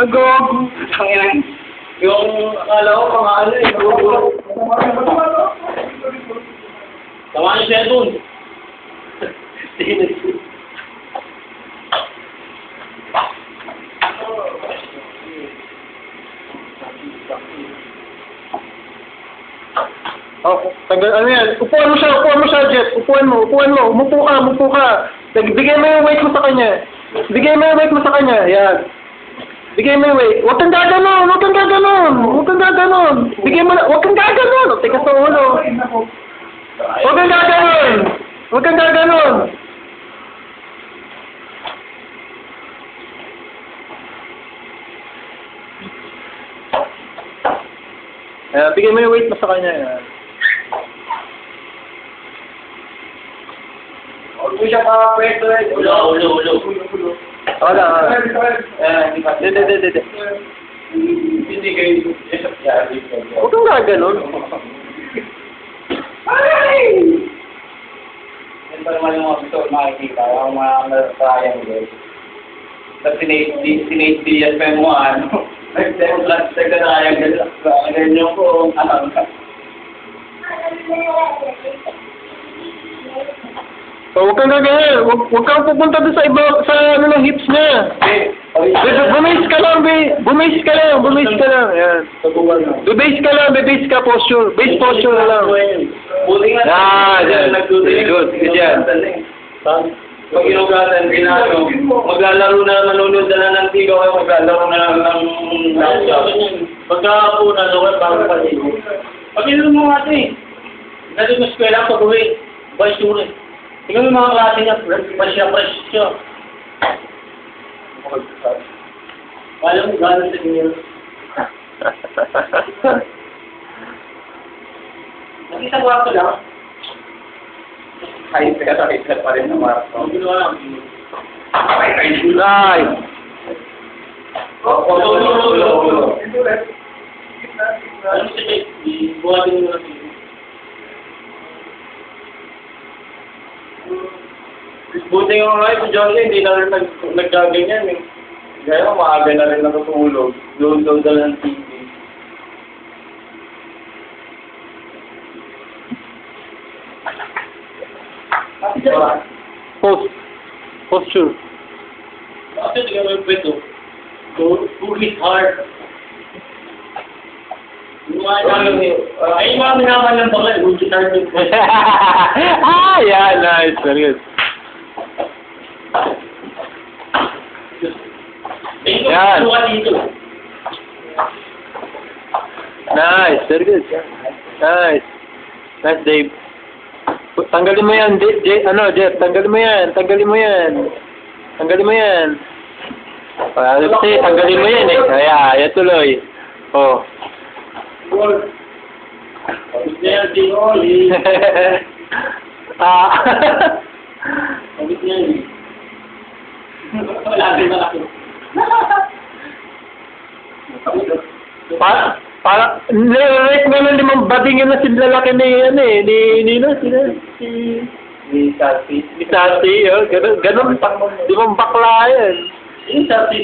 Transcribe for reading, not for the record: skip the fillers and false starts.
Agogo. Tangina. Yung akala ko mga ano eh. Tama niyo siya dun. Oh, tagal, ano yan? Upuan mo siya, Jet. Upuan mo. Umupo ka. Bigay mo yung weight mo sa kanya. Yan. Bigay mo yung weight. Huwag kang gaganon. Bigay mo na, huwag kang gaganon. Tika sa ulo. Huwag kang gaganon. Bigay mo yung weight mo sa kanya. Yan. Huwag siya makapwesto eh. Ulo. Wala. Hindi. Hindi kayo. Huwag kang gaganon. Ay! Yan pa naman yung mga gusto makikita. Yung mga triangle. Tapos sinate yan pa yung mga ano. Nag-plus sa triangle. Ganyan ko. So, huwag kang gaganon. Huwag kang pupunta doon sa iba, sa ano ng hips niya. Bumis ka lang. Yan. Base ka, posture. Base posture na lang. Buti nga. Yan. Very good. Good yan. Pag inugatan, maglalaro na, manunod na ng tigaw kayo, maglalaro na ng laptop. Pagka po na naman, bago pa rin. Pag inulong mo nga ito eh. Dati mo eskwela, pag-uwi. Boy, sure. Tingnan mo mga klase niya, fresh siya. Alam mo, gano'n sa inyo. Nakita ko ako lang. Kahit ka pa rin ng marathon. Nice. Ulo. Ano siya, buhatin mo na siya. Buti nga nga ito, John, hindi na rin naggaganyan eh. Kaya maaga na rin natutulog. Doon ng TV. Posture. Bakit tingnan mo yung pweto? Who hit hard? Ay, mga minaman ng bakal. Who hit hard? Yeah, nice. Very good. Yan. Nice. Very good. Nice, Dave. Tanggalin mo yan, Jeff. Tanggalin mo yan. Tanggalin mo yan. Kasi tanggalin mo yan eh. Kaya, tuloy. Oh. Pagod na yan, si Oli. Pagod na yan eh. Lagi na ako. Nire-rate mo na limang bading yun na sinlalaki ni Sati, oh. Ganun, limang bakla yan. Yung Sati,